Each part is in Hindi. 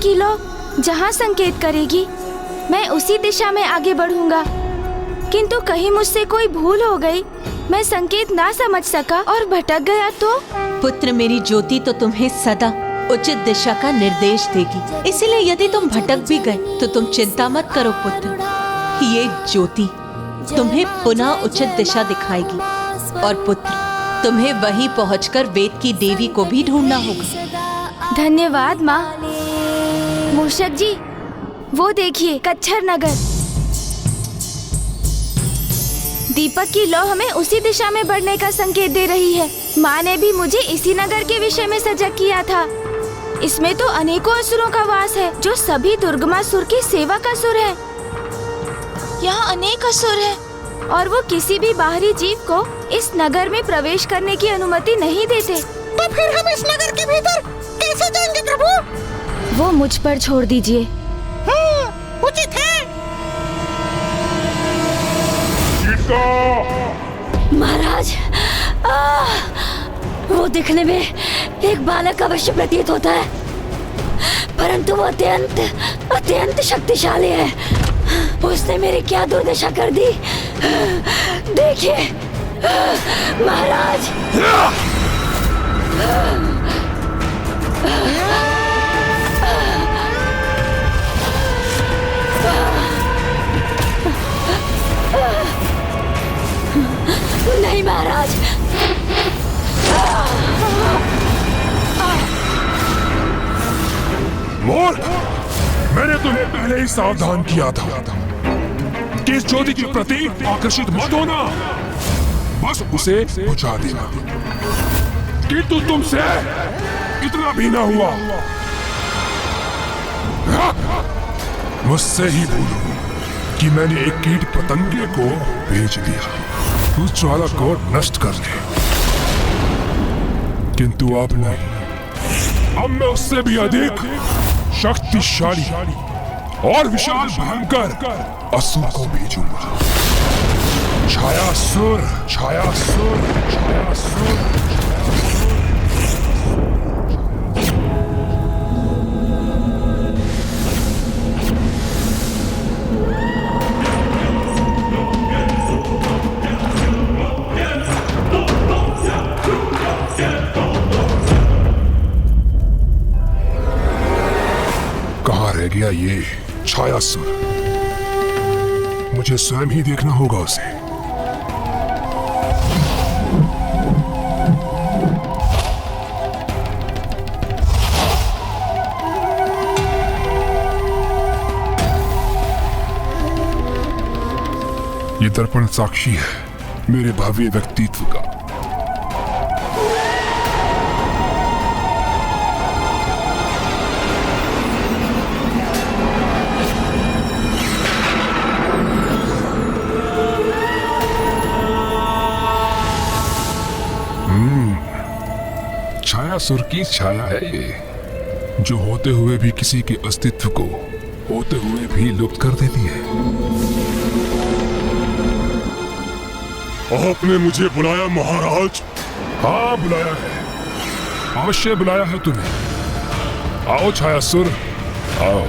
की लौ जहाँ संकेत करेगी मैं उसी दिशा में आगे बढ़ूंगा। किंतु कहीं मुझसे कोई भूल हो गई, मैं संकेत ना समझ सका और भटक गया तो? पुत्र, मेरी ज्योति तो तुम्हें सदा उचित दिशा का निर्देश देगी। इसीलिए यदि तुम भटक भी गए तो तुम चिंता मत करो पुत्र। ये ज्योति तुम्हें पुनः उचित दिशा दिखाएगी। और पुत्र, तुम्हें वहीं पहुंचकर वेद की देवी को भी ढूंढना होगा। धन्यवाद माँ। मूषक जी, वो देखिए कच्छर नगर। दीपक की लौ हमें उसी दिशा में बढ़ने का संकेत दे रही है। माँ ने भी मुझे इसी नगर के विषय में सजग किया था। इसमें तो अनेकों असुरों का वास है, जो सभी दुर्गमासुर के सेवक असुर हैं। यहाँ अनेक असुर हैं और वो किसी भी बाहरी जीव को इस नगर में प्रवेश करने की अनुमति नहीं देते। तो फिर हम इस नगर के भीतर कैसे जाएंगे प्रभु? वो मुझ पर छोड़ दीजिए। उचित है। महाराज, वो दिखने में एक बालक अवश्य प्रतीत होता है, परंतु वो अत्यंत शक्तिशाली है। उसने मेरी क्या दुर्दशा कर दी, देखिए महाराज। नहीं महाराज। मूर्ख! मैंने तुम्हें पहले ही सावधान किया था कि इस ज्योति के प्रति आकर्षित मत होना, बस उसे बुझा देना। किंतु तुमसे इतना भी ना हुआ। मुझसे ही भूलो कि मैंने एक कीट पतंगे को भेज दिया उस ज्वाला को नष्ट कर ले, किंतु अब नहीं। अब मैं उससे भी अधिक शक्तिशाली और विशाल भयंकर असुर को भेजूंगा। छायासुर, छायासुर, छायासुर। कहाँ रह गया ये छायासुर? मुझे स्वयं ही देखना होगा उसे। ये दर्पण साक्षी है मेरे भव्य व्यक्तित्व का। छायासुर की छाया है ये, जो होते हुए भी किसी के अस्तित्व को होते हुए भी लुप्त कर देती है। आपने मुझे बुलाया महाराज? हाँ बुलाया है, अवश्य बुलाया है तुम्हें। आओ छायासुर, आओ।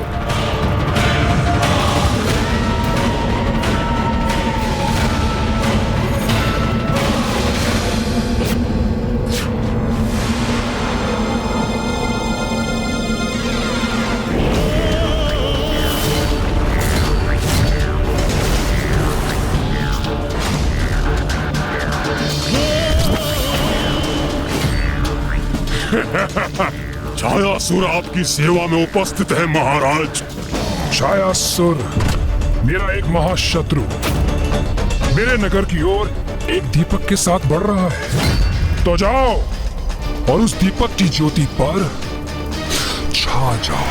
छायासुर आपकी सेवा में उपस्थित है महाराज। छायासुर मेरा एक महाशत्रु मेरे नगर की ओर एक दीपक के साथ बढ़ रहा है, तो जाओ और उस दीपक की ज्योति पर छा जाओ।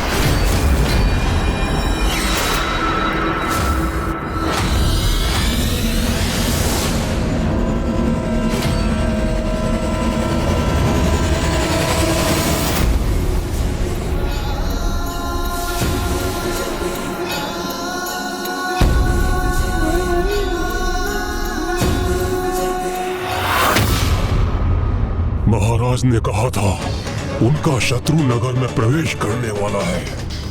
महाराज ने कहा था उनका शत्रु नगर में प्रवेश करने वाला है।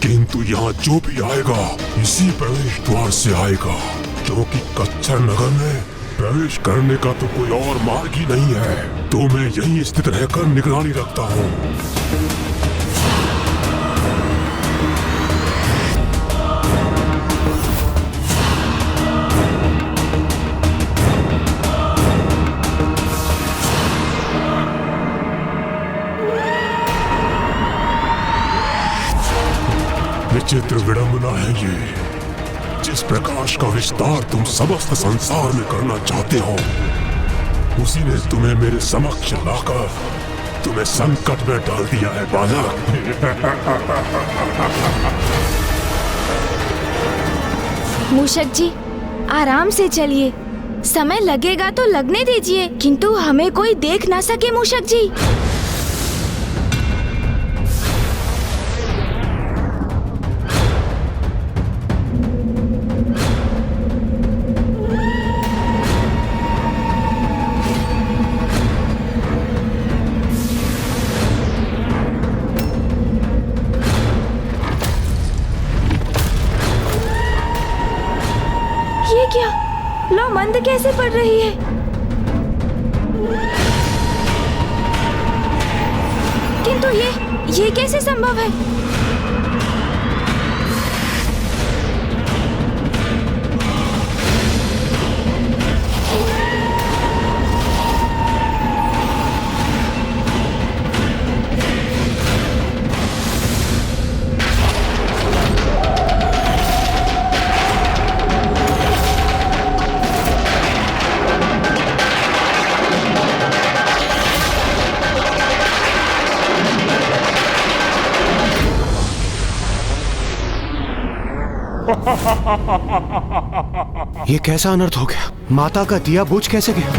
किंतु यहाँ जो भी आएगा इसी प्रवेश द्वार से आएगा, क्योंकि कच्चर नगर में प्रवेश करने का तो कोई और मार्ग ही नहीं है। तो मैं यहीं स्थित रहकर निगरानी रखता हूँ। विचित्र विडंबना है ये। जिस प्रकाश का विस्तार तुम समस्त संसार में करना चाहते हो, उसी ने तुम्हें मेरे समक्ष लाकर तुम्हें संकट में डाल दिया है बालक। मूषक जी, आराम से चलिए। समय लगेगा तो लगने दीजिए, किंतु हमें कोई देख ना सके मूषक जी। ये क्या? लो मंद कैसे पड़ रही है? किंतु ये कैसे संभव है? ये कैसा अनर्थ हो गया? माता का दिया बुझ कैसे गया?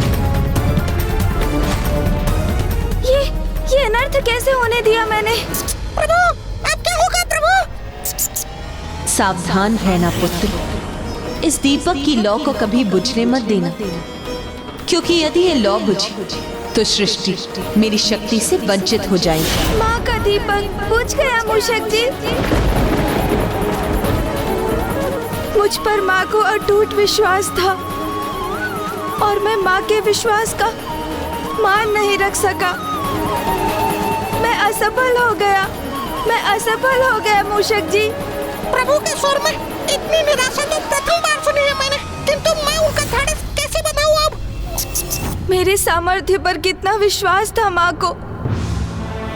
ये अनर्थ कैसे होने दिया मैंने? प्रभु, अब क्या होगा प्रभु? सावधान रहना पुत्र, इस दीपक की लौ को कभी बुझने मत देना, क्योंकि यदि ये लौ बुझी तो सृष्टि मेरी शक्ति से वंचित हो जाएगी। माँ का दीपक बुझ गया मूषक जी। मुझ पर माँ को अटूट विश्वास था और मैं माँ के विश्वास का मान नहीं रख सका। मैं असफल हो गया मूषक जी। प्रभु के स्वर में इतनी निराशा तो प्रथम बार सुनी है मैंने, किंतु मैं उनका ढाढ़स कैसे बताऊं अब? मेरे सामर्थ्य पर कितना विश्वास था माँ को,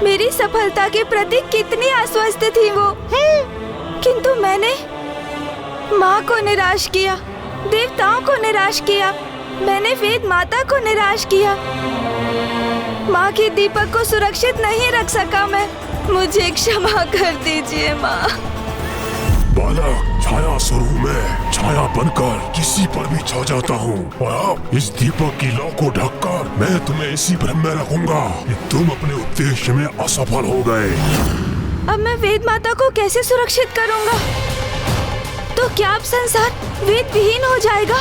मेरी सफलता के प्रति कितनी आश्वस्त थी वो। किंतु मैंने माँ को निराश किया, देवताओं को निराश किया, मैंने वेद माता को निराश किया। माँ के दीपक को सुरक्षित नहीं रख सका मैं। मुझे क्षमा कर दीजिए माँ। बालक, छाया स्वरूप में छाया बनकर किसी पर भी छा जाता हूँ, और अब इस दीपक की लौ को ढककर मैं तुम्हें इसी भ्रम में रखूंगा कि तुम अपने उद्देश्य में असफल हो गए। अब मैं वेद माता को कैसे सुरक्षित करूँगा? तो क्या अब संसार वेद विहीन हो जाएगा?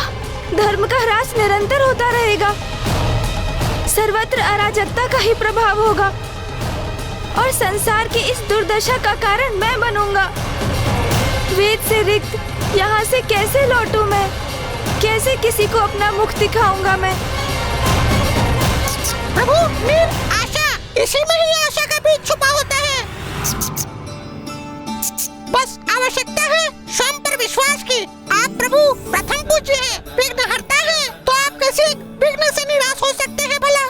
धर्म का ह्रास निरंतर होता रहेगा, सर्वत्र अराजकता का ही प्रभाव होगा और संसार की इस दुर्दशा का कारण मैं बनूंगा। वेद से रिक्त यहाँ से कैसे लौटूं मैं? कैसे किसी को अपना मुख दिखाऊंगा मैं? प्रभु, आशा, इसी में ही आशा का बीज छुपा होता है। बस आवश्यकता है स्वयं पर विश्वास की। आप प्रभु प्रथम पूज्य हैं, विघ्नहर्ता हैं, तो आप कैसे विघ्न से निराश हो सकते हैं भला?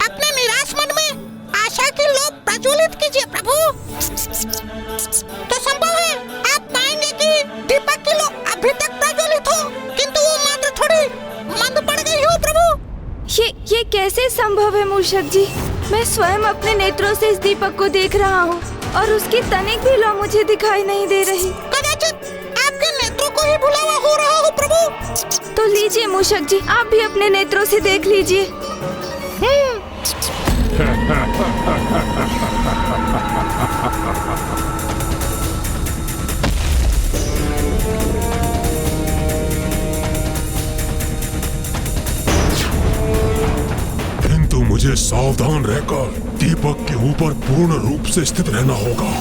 अपने निराश मन में आशा की लौ प्रज्वलित कीजिए प्रभु, तो संभव है आप पाएंगे कि दीपक की लौ अभी तक प्रज्वलित हो, किंतु वो मात्र थोड़ी मंद पड़ गई हो प्रभु। ये कैसे संभव है मूषक जी? मैं स्वयं अपने नेत्रों से इस दीपक को देख रहा हूँ और उसकी तनिक भी लौ मुझे दिखाई नहीं दे रही। कदाचित आपके नेत्रों को ही भुलावा हो रहा हो प्रभु। तो लीजिए मूषक जी, आप भी अपने नेत्रों से देख लीजिए। किंतु मुझे सावधान रहकर दीपक के ऊपर पूर्ण रूप से स्थित रहना होगा।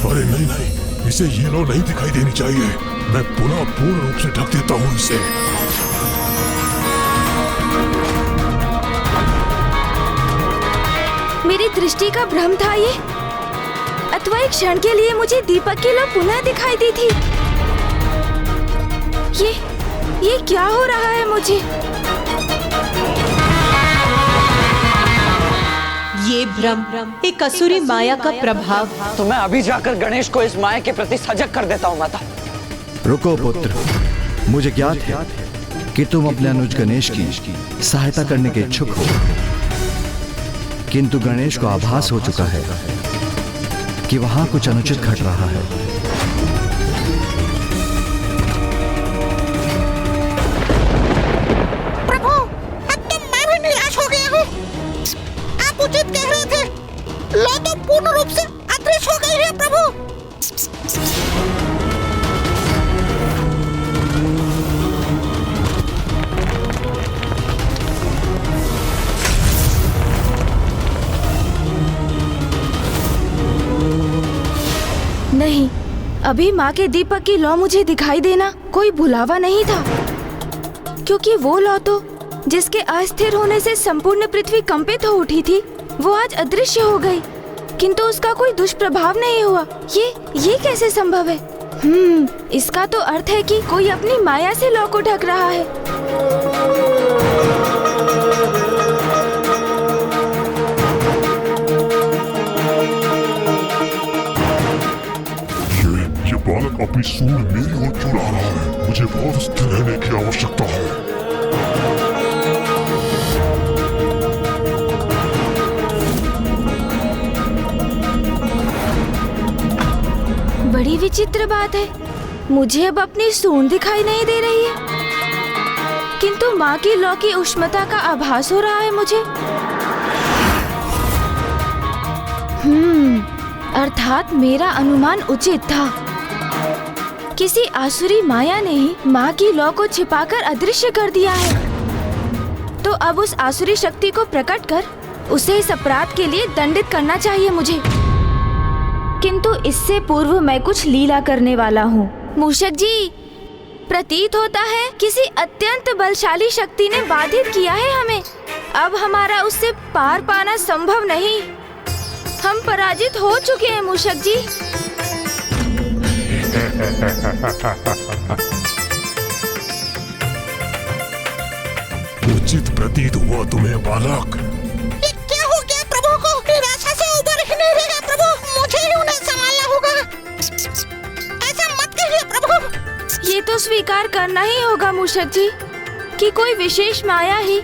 अरे नहीं नहीं, इसे येलो नहीं दिखाई देनी चाहिए। मैं पुनः पूर्ण रूप से ढक देता हूँ इसे। मेरी दृष्टि का भ्रम था ये, अथवा एक क्षण के लिए मुझे दीपक की लौ पुनः दिखाई दी थी। ये क्या हो रहा है मुझे? ये भ्रम एक असुरी माया का प्रभाव। तो मैं अभी जाकर गणेश को इस माया के प्रति सजग कर देता हूँ माता। रुको पुत्र, मुझे ज्ञात है कि तुम अपने अनुज गणेश की सहायता करने के इच्छुक हो, किंतु गणेश को आभास हो चुका है कि वहां कुछ अनुचित घट रहा है। प्रभु, अब तो मैं भी निराश हो गया हूँ। आप उचित कह रहे थे, लौ तो पूर्ण रूप से अदृश्य हो गई है प्रभु। नहीं, अभी माँ के दीपक की लौ मुझे दिखाई देना कोई भुलावा नहीं था, क्योंकि वो लौ तो जिसके अस्थिर होने से संपूर्ण पृथ्वी कंपित हो उठी थी, वो आज अदृश्य हो गई, किंतु उसका कोई दुष्प्रभाव नहीं हुआ। ये कैसे संभव है? इसका तो अर्थ है कि कोई अपनी माया से लौ को ढक रहा है। ये बालक अपनी सूंड मेरी ओर क्यों ला रहा है? मुझे बहुत स्थिर रहने की आवश्यकता है। बड़ी विचित्र बात है, मुझे अब अपनी सूंड दिखाई नहीं दे रही है, किंतु माँ की लौ की उष्णता का आभास हो रहा है मुझे। अर्थात मेरा अनुमान उचित था। किसी आसुरी माया ने ही माँ की लौ को छिपाकर अदृश्य कर दिया है। तो अब उस आसुरी शक्ति को प्रकट कर उसे इस अपराध के लिए दंडित करना चाहिए मुझे। किंतु इससे पूर्व मैं कुछ लीला करने वाला हूँ। मूषक जी, प्रतीत होता है किसी अत्यंत बलशाली शक्ति ने बाधित किया है हमें। अब हमारा उससे पार पाना संभव नहीं। हम पराजित हो चुके हैं मूषक जी। उचित प्रतीत हुआ तुम्हें बालक। ये क्या हो गया प्रभु को? निराशा से उबर ही नहीं रहे प्रभु। मुझे ही उन्हें संभालना होगा। ऐसा मत कहिए प्रभु। ये तो स्वीकार करना ही होगा मूषक जी कि कोई विशेष माया ही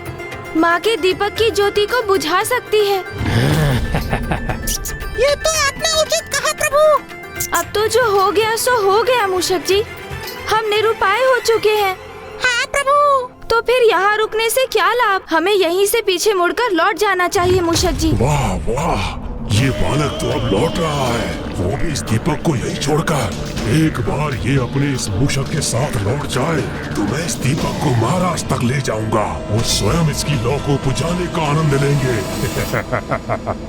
माँ के दीपक की ज्योति को बुझा सकती है। ये तो आपने उचित कहा प्रभु। अब तो जो हो गया सो हो गया मूषक जी। हम निरुपाय हो चुके हैं। हाँ प्रभु। तो फिर यहाँ रुकने से क्या लाभ? हमें यहीं से पीछे मुड़कर लौट जाना चाहिए मूषक जी। वाह वाह, ये बालक तो अब लौट रहा है, वो भी इस दीपक को यही छोड़कर। एक बार ये अपने इस मूषक के साथ लौट जाए तो मैं इस दीपक को महाराज तक ले जाऊंगा। वो स्वयं इसकी लौ को बुझाने का आनंद लेंगे।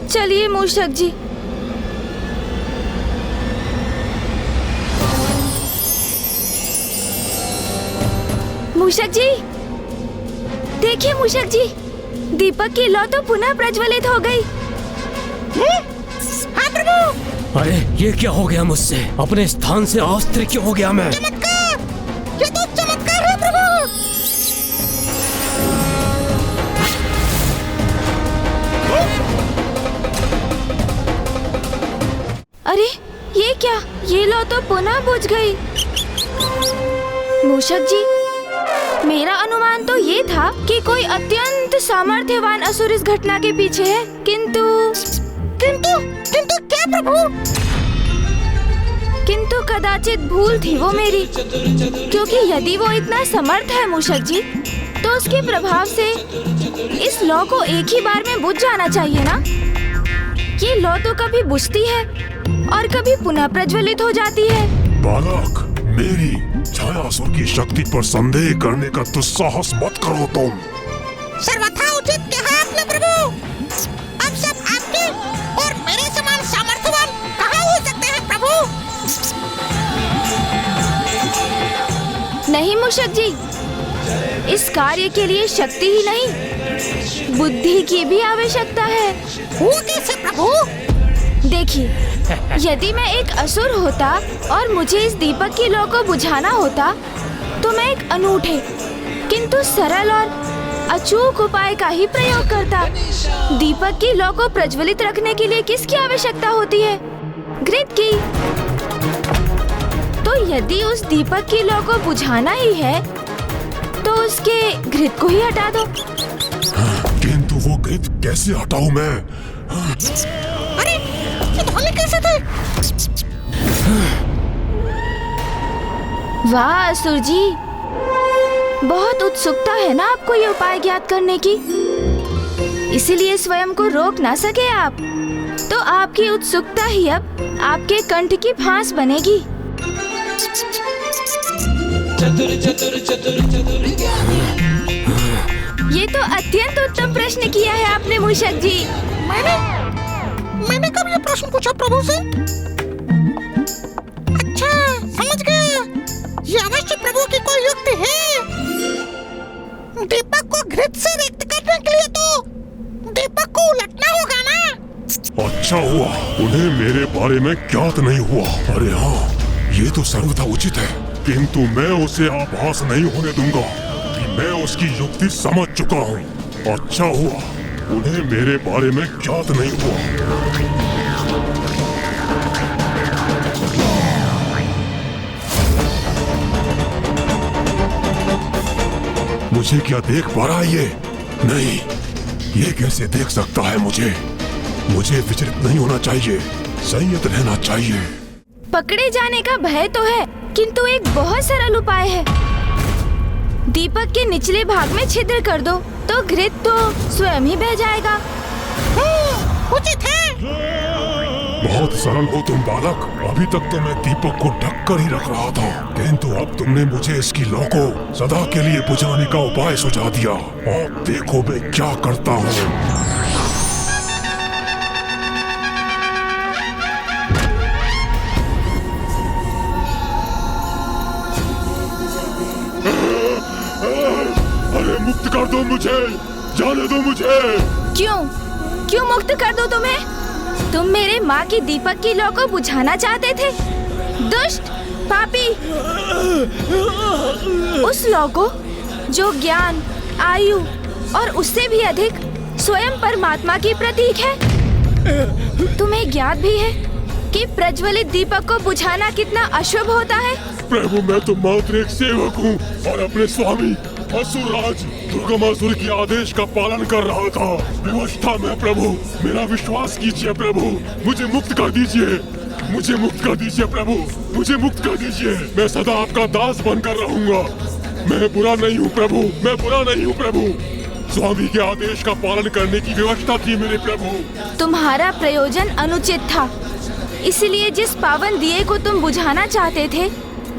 चलिए मूषक जी। मूषक जी, देखिए मूषक जी, दीपक की लौ तो पुनः प्रज्वलित हो गई। हाँ प्रभु। अरे ये क्या हो गया मुझसे? अपने स्थान से अस्थिर क्यों हो गया मैं? चमत्कार! ये तो चमत्कार है प्रभु। अरे ये क्या? ये लौ तो पुनः बुझ गई। मूषक जी, मेरा अनुमान तो ये था कि कोई अत्यंत सामर्थ्यवान असुर इस घटना के पीछे है, किंतु क्या प्रभु? किंतु कदाचित भूल थी वो मेरी, क्योंकि यदि वो इतना समर्थ है मूषक जी, तो उसके प्रभाव से इस लौ को एक ही बार में बुझ जाना चाहिए ना। ये लौ तो कभी बुझती है और कभी पुनः प्रज्वलित हो जाती है। बालक, मेरी छायासुर की शक्ति पर संदेह करने का दुस्साहस मत करो तुम। सर्वथा उचित कहा आपने प्रभु। अब सब आपके और मेरे समान सामर्थ्यवान कहाँ हो सकते हैं प्रभु? नहीं मूषक जी, इस कार्य के लिए शक्ति ही नहीं, बुद्धि की भी आवश्यकता है। वो कैसे प्रभु? देखिए, यदि मैं एक असुर होता और मुझे इस दीपक की लौ को बुझाना होता, तो मैं एक अनूठे किंतु सरल और अचूक उपाय का ही प्रयोग करता। दीपक की लौ को प्रज्वलित रखने के लिए किसकी आवश्यकता होती है? घृत की। तो यदि उस दीपक की लौ को बुझाना ही है, तो उसके घृत को ही हटा दो। किंतु वो घृत कैसे हटाऊं मैं? अरे, ये धोने कैसे थे? वाह असुर जी, बहुत उत्सुकता है ना आपको ये उपाय ज्ञात करने की, इसीलिए स्वयं को रोक ना सके आप। तो आपकी उत्सुकता ही अब आपके कंठ की फांस बनेगी। ये तो अत्यंत उत्तम प्रश्न किया है आपने मूषक जी। मैंने कब ये प्रश्न पूछा प्रभु से? अच्छा, समझ गया। ये अवश्य प्रभु की कोई युक्ति है। दीपक को घृत से रिक्त करने के लिए तो दीपक को उलटना होगा ना? अच्छा हुआ उन्हें मेरे बारे में ज्ञात नहीं हुआ। अरे हाँ, ये तो सर्वथा उचित है, किंतु मैं उसे आभास नहीं होने दूंगा कि मैं उसकी युक्ति समझ चुका हूँ। अच्छा हुआ उन्हें मेरे बारे में ज्ञात नहीं हुआ। मुझे क्या देख पा रहा है ये? नहीं, ये कैसे देख सकता है मुझे? मुझे विचलित नहीं होना चाहिए, संयत रहना चाहिए। पकड़े जाने का भय तो है, किंतु एक बहुत सरल उपाय है। दीपक के निचले भाग में छिद्र कर दो, तो घृत तो स्वयं ही बह जाएगा। उचित है। बहुत सरल हो तुम बालक। अभी तक तो मैं दीपक को ढक कर ही रख रहा था, किंतु अब तुमने मुझे इसकी लौ को सदा के लिए बुझाने का उपाय सुझा दिया। अब देखो मैं क्या करता हूँ। अरे मुक्त कर दो मुझे, जाने दो मुझे। क्यों मुक्त कर दो तुम्हें? तुम मेरे माँ की दीपक की लौ को बुझाना चाहते थे, दुष्ट पापी। उस लौ को जो ज्ञान, आयु और उससे भी अधिक स्वयं परमात्मा की प्रतीक है। तुम्हें ज्ञात भी है कि प्रज्वलित दीपक को बुझाना कितना अशुभ होता है। प्रभु, मैं तो मात्र एक सेवक हूँ और अपने स्वामी असुरराज दुर्गमासुर की आदेश का पालन कर रहा था। व्यवस्था में प्रभु, मेरा विश्वास कीजिए प्रभु, मुझे मुक्त कर दीजिए, मुझे मुक्त कर दीजिए प्रभु, मुझे मुक्त कर दीजिए। मैं सदा आपका दास बनकर रहूंगा। मैं बुरा नहीं हूँ प्रभु, मैं बुरा नहीं हूँ प्रभु। स्वामी के आदेश का पालन करने की व्यवस्था थी मेरे प्रभु। तुम्हारा प्रयोजन अनुचित था, इसलिए जिस पावन दिए को तुम बुझाना चाहते थे,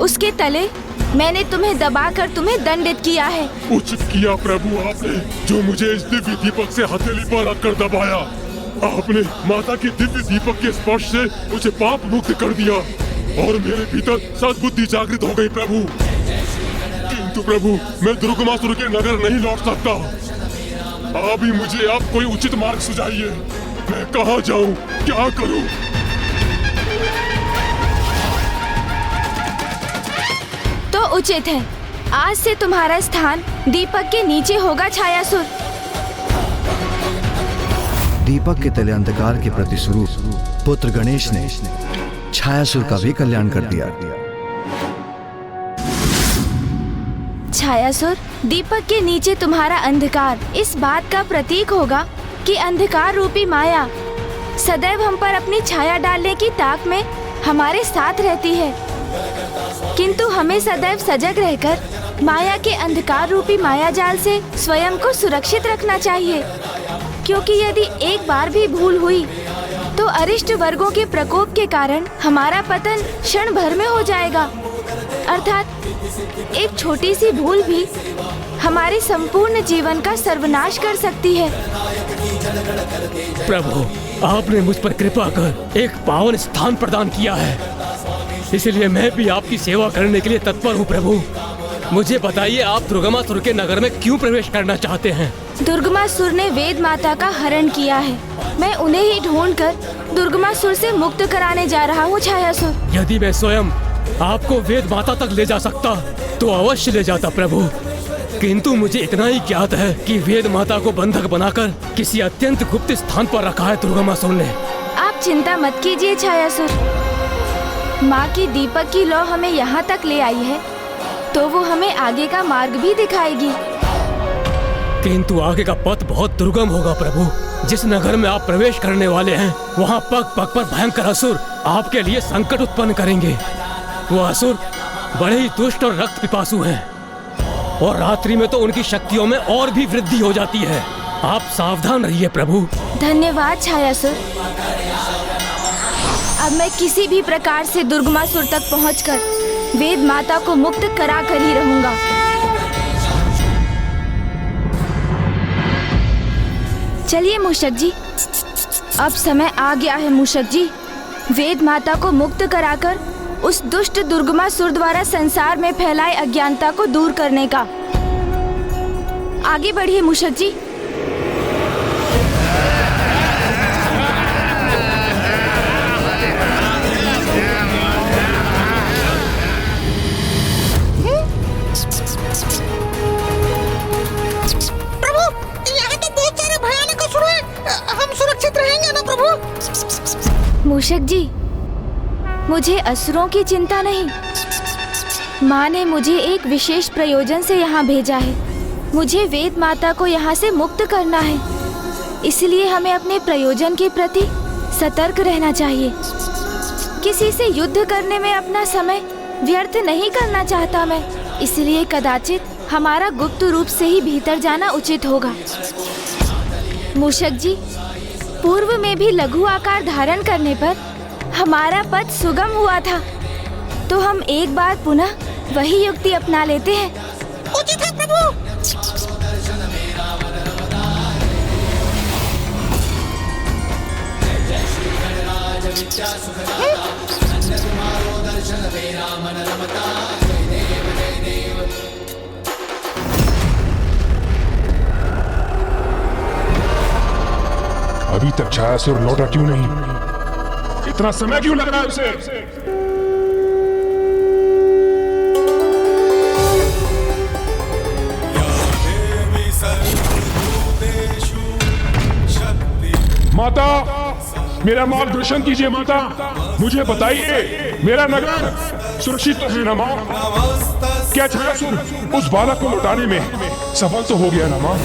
उसके तले मैंने तुम्हें दबाकर तुम्हें दंडित किया है। उचित किया प्रभु आपने, जो मुझे इस दिव्य दीपक से हथेली पर रखकर दबाया। आपने माता के दिव्य दीपक के स्पर्श से मुझे पाप मुक्त कर दिया और मेरे भीतर सद्बुद्धि जागृत हो गई प्रभु। किंतु प्रभु, मैं दुर्गमासुर के नगर नहीं लौट सकता। अभी मुझे आप कोई उचित मार्ग सुझाइए। मैं कहाँ जाऊँ, क्या करूँ? तो उचित है, आज से तुम्हारा स्थान दीपक के नीचे होगा छायासुर। दीपक के तले अंधकार के प्रति स्वरूप पुत्र गणेश ने छायासुर का भी कल्याण कर दिया। छायासुर, दीपक के नीचे तुम्हारा अंधकार इस बात का प्रतीक होगा कि अंधकार रूपी माया सदैव हम पर अपनी छाया डालने की ताक में हमारे साथ रहती है, किंतु हमें सदैव सजग रहकर माया के अंधकार रूपी माया जाल से स्वयं को सुरक्षित रखना चाहिए, क्योंकि यदि एक बार भी भूल हुई तो अरिष्ट वर्गों के प्रकोप के कारण हमारा पतन क्षण भर में हो जाएगा। अर्थात एक छोटी सी भूल भी हमारे संपूर्ण जीवन का सर्वनाश कर सकती है। प्रभु, आपने मुझ पर कृपा कर एक पावन स्थान प्रदान किया है, इसलिए मैं भी आपकी सेवा करने के लिए तत्पर हूँ। प्रभु, मुझे बताइए, आप दुर्गमासुर के नगर में क्यों प्रवेश करना चाहते हैं? दुर्गमासुर ने वेद माता का हरण किया है। मैं उन्हें ही ढूंढकर दुर्गमासुर से मुक्त कराने जा रहा हूँ छायासुर। यदि मैं स्वयं आपको वेद माता तक ले जा सकता तो अवश्य ले जाता प्रभु, किंतु मुझे इतना ही ज्ञात है कि वेद माता को बंधक बनाकर किसी अत्यंत गुप्त स्थान पर रखा है दुर्गमासुर ने। आप चिंता मत कीजिए छायासुर, माँ की दीपक की लौ हमें यहाँ तक ले आई है तो वो हमें आगे का मार्ग भी दिखाएगी। किंतु आगे का पथ बहुत दुर्गम होगा प्रभु। जिस नगर में आप प्रवेश करने वाले हैं वहाँ पग पग पर भयंकर असुर आपके लिए संकट उत्पन्न करेंगे। वो असुर बड़े ही दुष्ट और रक्त पिपासु हैं और रात्रि में तो उनकी शक्तियों में और भी वृद्धि हो जाती है। आप सावधान रहिए प्रभु। धन्यवाद छायासुर। अब मैं किसी भी प्रकार से दुर्गमासुर तक पहुंचकर वेद माता को मुक्त करा कर ही रहूंगा। चलिए मूषक जी, अब समय आ गया है मूषक जी, वेद माता को मुक्त कराकर उस दुष्ट दुर्गमासुर द्वारा संसार में फैलाए अज्ञानता को दूर करने का। आगे बढ़िए मूषक जी। मूषक जी, मुझे असुरों की चिंता नहीं। माँ ने मुझे एक विशेष प्रयोजन से यहाँ भेजा है। मुझे वेद माता को यहाँ से मुक्त करना है, इसलिए हमें अपने प्रयोजन के प्रति सतर्क रहना चाहिए। किसी से युद्ध करने में अपना समय व्यर्थ नहीं करना चाहता मैं, इसलिए कदाचित हमारा गुप्त रूप से ही भीतर जाना उचित होगा। मूषक जी, पूर्व में भी लघु आकार धारण करने पर हमारा पथ सुगम हुआ था, तो हम एक बार पुनः वही युक्ति अपना लेते हैं। उचित है प्रभु। अभी तक छायासुर लौटा क्यों नहीं? इतना समय क्यों लग रहा है उसे? माता, मेरा मार्गदर्शन कीजिए माता। मुझे बताइए, मेरा नगर सुरक्षित तो है ना माँ? क्या छायासुर उस बालक को लौटाने में सफल तो हो गया ना माँ?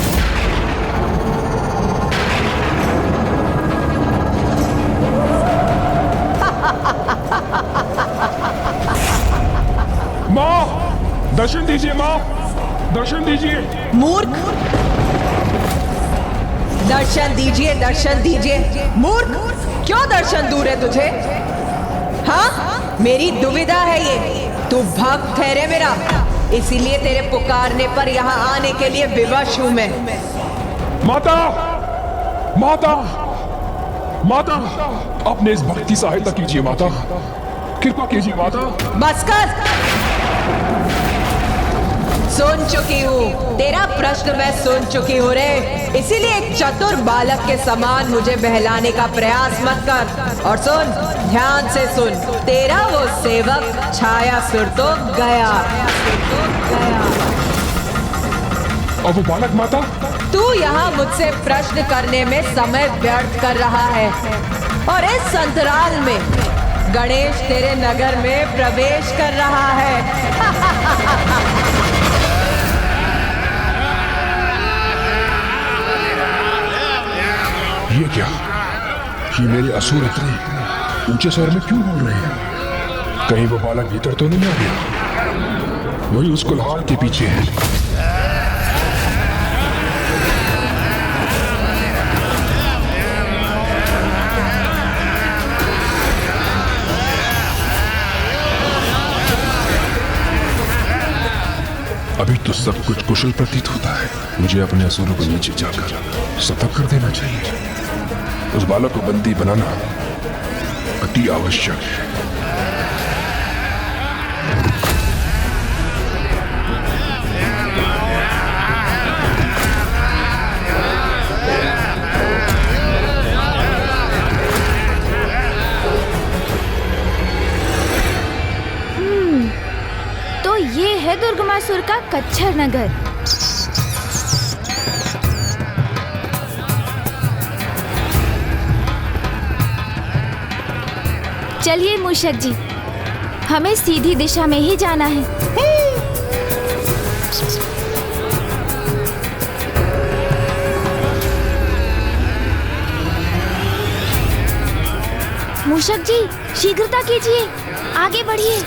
माँ, दर्शन दीजिए माँ, दर्शन दीजिए। मूर्ख, दर्शन दीजिए, दर्शन दीजिए। मूर्ख, क्यों दर्शन दूर है तुझे? हाँ, मेरी दुविधा है ये। तू भक्त है रे मेरा, इसीलिए तेरे पुकारने पर यहाँ आने के लिए विवश हूँ मैं। माता, माता, माता, अपने इस भक्त की सहायता कीजिए माता, कृपा कीजिए माता। बस कर, सुन चुकी हूँ तेरा प्रश्न, मैं सुन चुकी हूँ रे। इसीलिए एक चतुर बालक के समान मुझे बहलाने का प्रयास मत कर। और सुन, ध्यान से सुन, तेरा वो सेवक छायासुर तो गया। और वो बालक माता? तू यहाँ मुझसे प्रश्न करने में समय व्यर्थ कर रहा है और इस अंतराल में गणेश तेरे नगर में प्रवेश कर रहा है। ये क्या? ये मेरे असुर इतने ऊंचे स्वर में क्यों बोल रहे हैं? कहीं वो बालक भीतर तो नहीं आ गया? वही उस कुल्हाड़ के पीछे है। अभी तो सब कुछ कुशल प्रतीत होता है। मुझे अपने असुरों को नीचे जाकर सतर्क कर देना चाहिए। उस बालक को बंदी बनाना अति आवश्यक है। तो ये है दुर्गमासुर का कच्छर नगर। चलिए मूषक जी, हमें सीधी दिशा में ही जाना है। मूषक जी, शीघ्रता कीजिए, आगे बढ़िए।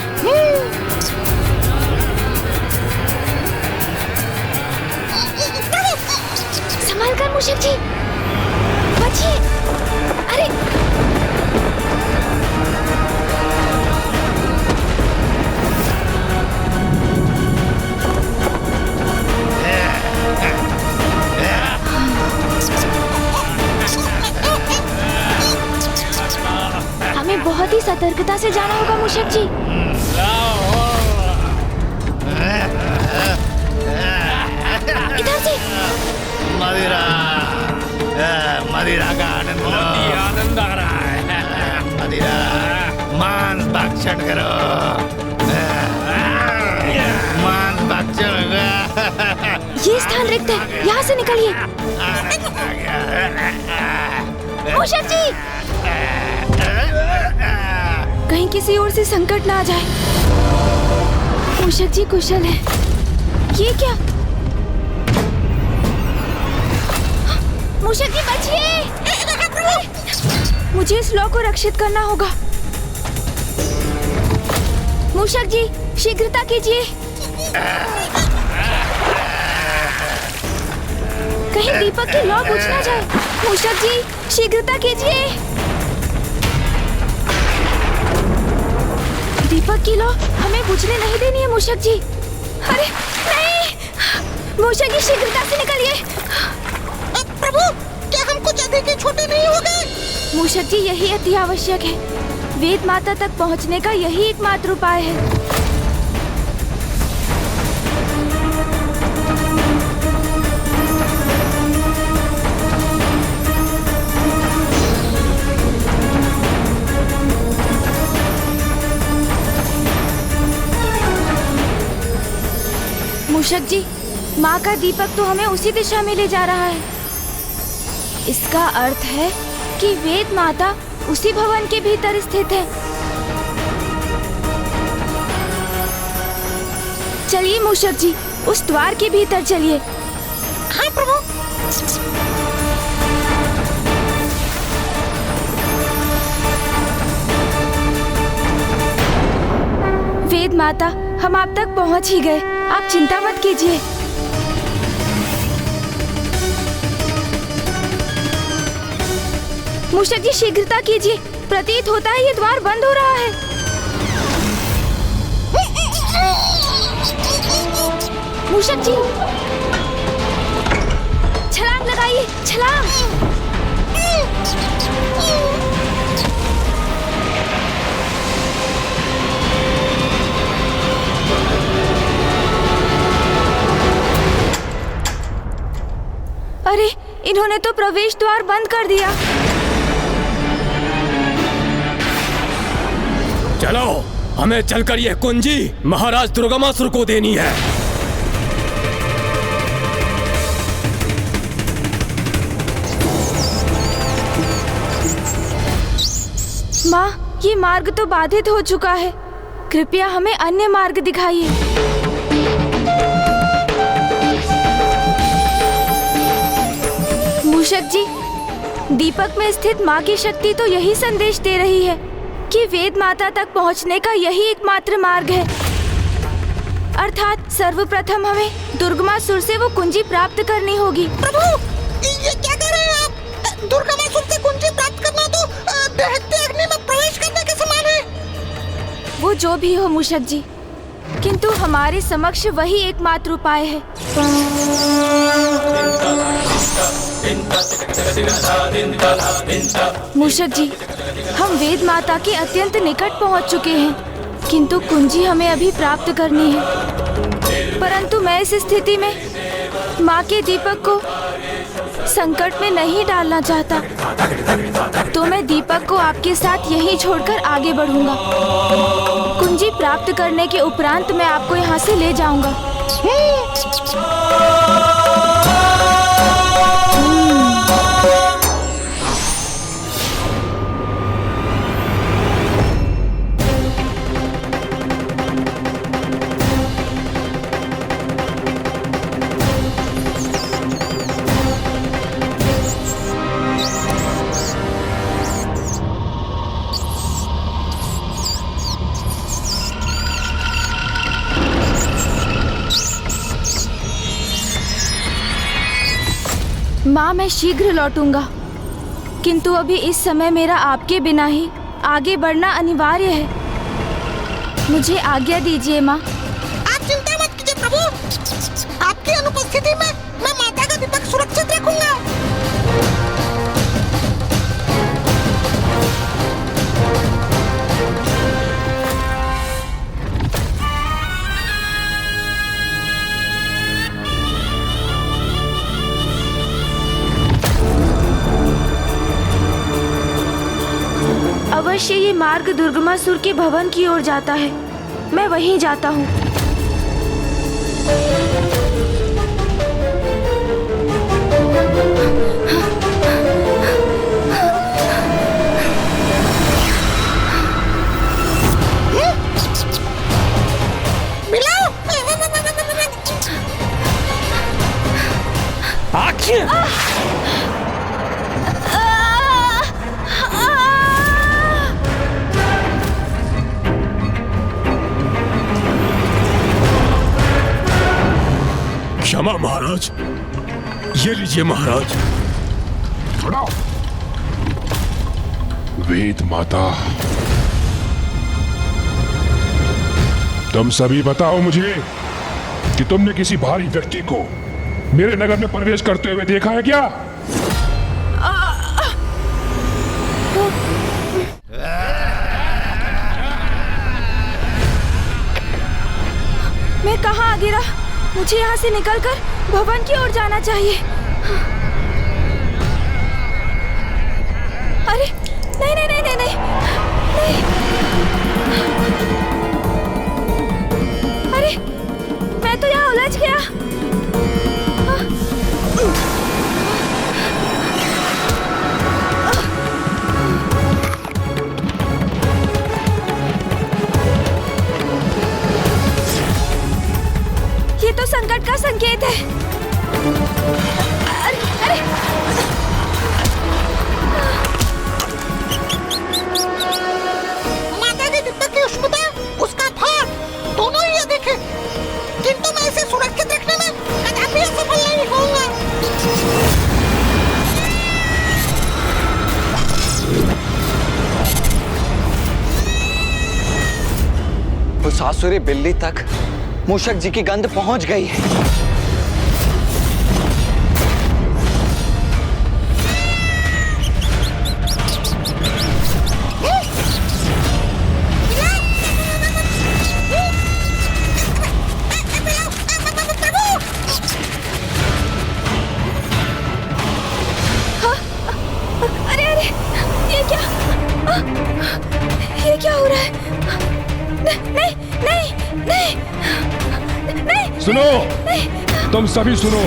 संभाल कर मूषक जी, बचिए। अरे हमें बहुत ही सतर्कता से जाना होगा मूषक जी। इधर से। मदिरा, मदिरा का आनंद लो। आनंद आ रहा है। मदिरा, मांस भक्षण करो। मांस भक्षण। ये स्थान रिक्त है, यहाँ से निकलिए। मूषक जी, कहीं किसी ओर से संकट ना आ जाए। मूषक जी कुशल है। ये क्या? मूषक जी बचिए! मुझे इस लॉ को रक्षित करना होगा। मूषक जी शीघ्रता कीजिए। कहीं दीपक की लॉ बुझ ना जाए। मूषक जी शीघ्रता कीजिए। दीपक की लौ हमें बुझने नहीं देनी है मूषक जी। अरे नहीं! मूषक जी शीघ्रता से निकलिए। प्रभु, क्या हम कुछ अधिक ही छोटे नहीं हो गए? मूषक जी यही अति आवश्यक है। वेद माता तक पहुंचने का यही एकमात्र उपाय है। मूषक जी, माँ का दीपक तो हमें उसी दिशा में ले जा रहा है। इसका अर्थ है कि वेद माता उसी भवन के भीतर स्थित है। चलिए मूषक जी, उस द्वार के भीतर चलिए। हाँ प्रभु। वेद माता, हम आप तक पहुंच ही गए। आप चिंता मत कीजिए। मूषक जी शीघ्रता कीजिए। प्रतीत होता है ये द्वार बंद हो रहा है। मूषक जी छलांग लगाइए, छलांग। अरे इन्होंने तो प्रवेश द्वार बंद कर दिया। चलो, हमें चलकर यह कुंजी महाराज दुर्गमासुर को देनी है। माँ, ये मार्ग तो बाधित हो चुका है। कृपया हमें अन्य मार्ग दिखाइए। मूषक जी, दीपक में स्थित माँ की शक्ति तो यही संदेश दे रही है कि वेद माता तक पहुँचने का यही एकमात्र मार्ग है। अर्थात सर्वप्रथम हमें दुर्गमासुर से वो कुंजी प्राप्त करनी होगी। प्रभु, ये क्या कह रहे हैं आप? दुर्गमासुर से कुंजी प्राप्त करना तो दहकते अग्नि में प्रवेश करने के समान है। वो जो भी हो मूषक जी, किंतु हमारे समक्ष वही एकमात्र उपाय है। मूषक जी, हम वेद माता के अत्यंत निकट पहुंच चुके हैं, किंतु कुंजी हमें अभी प्राप्त करनी है। परंतु मैं इस स्थिति में माँ के दीपक को संकट में नहीं डालना चाहता, तो मैं दीपक को आपके साथ यहीं छोड़कर आगे बढ़ूंगा। कुंजी प्राप्त करने के उपरांत मैं आपको यहाँ से ले जाऊंगा। माँ, मैं शीघ्र लौटूंगा, किंतु अभी इस समय मेरा आपके बिना ही आगे बढ़ना अनिवार्य है। मुझे आज्ञा दीजिए माँ। आप चिंता मत कीजिए प्रभु, आपकी अनुपस्थिति में मैं माता का दीपक सुरक्षित रखूंगा। अवश्य ये मार्ग दुर्गमासुर के भवन की ओर जाता है, मैं वहीं जाता हूँ। क्षमा महाराज, ये लीजिए महाराज। थोड़ा वेद माता, तुम सभी बताओ मुझे कि तुमने किसी भारी व्यक्ति को मेरे नगर में प्रवेश करते हुए देखा है क्या? मैं कहाँ आ गिरा? मुझे यहाँ से निकलकर भवन की ओर जाना चाहिए। अरे नहीं नहीं नहीं नहीं नहीं, नहीं। अरे मैं तो यहाँ उलझ गया। ये तो संकट का संकेत है। अरे, अरे। माता के दीपक की उष्णता, उसका भार, दोनों ही अधिक है, किंतु मैं इसे सुरक्षित रखने में कदापि असफल नहीं होऊंगा। उस आसुरी बिल्ली तक मूषक जी की गंध पहुंच गई है। अरे अरे, ये क्या हो रहा है? नहीं नहीं नहीं नहीं। सुनो, तुम सभी सुनो।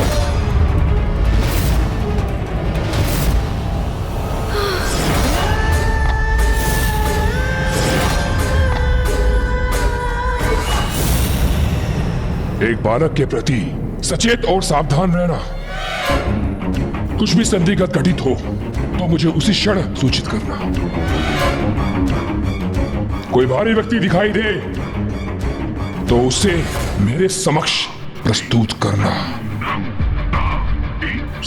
एक बालक के प्रति सचेत और सावधान रहना। कुछ भी संदिग्ध घटित हो तो मुझे उसी क्षण सूचित करना। कोई भारी व्यक्ति दिखाई दे तो उसे मेरे समक्ष प्रस्तुत करना।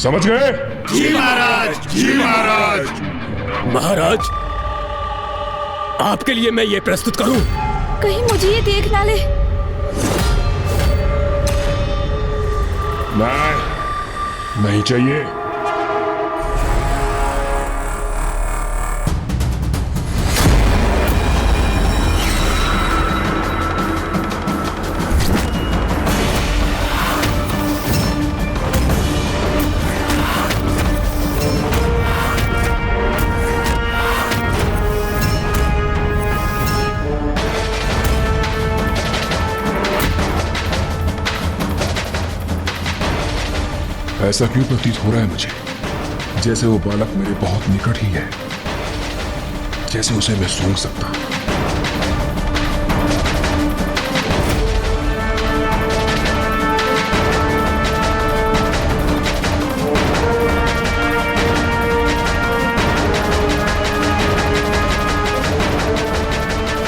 समझ गए? जी महाराज, जी महाराज। महाराज, आपके लिए मैं ये प्रस्तुत करूं? कहीं मुझे ये देख ना ले। नहीं चाहिए। ऐसा क्यों प्रतीत हो रहा है मुझे, जैसे वो बालक मेरे बहुत निकट ही है, जैसे उसे मैं सूंघ सकता।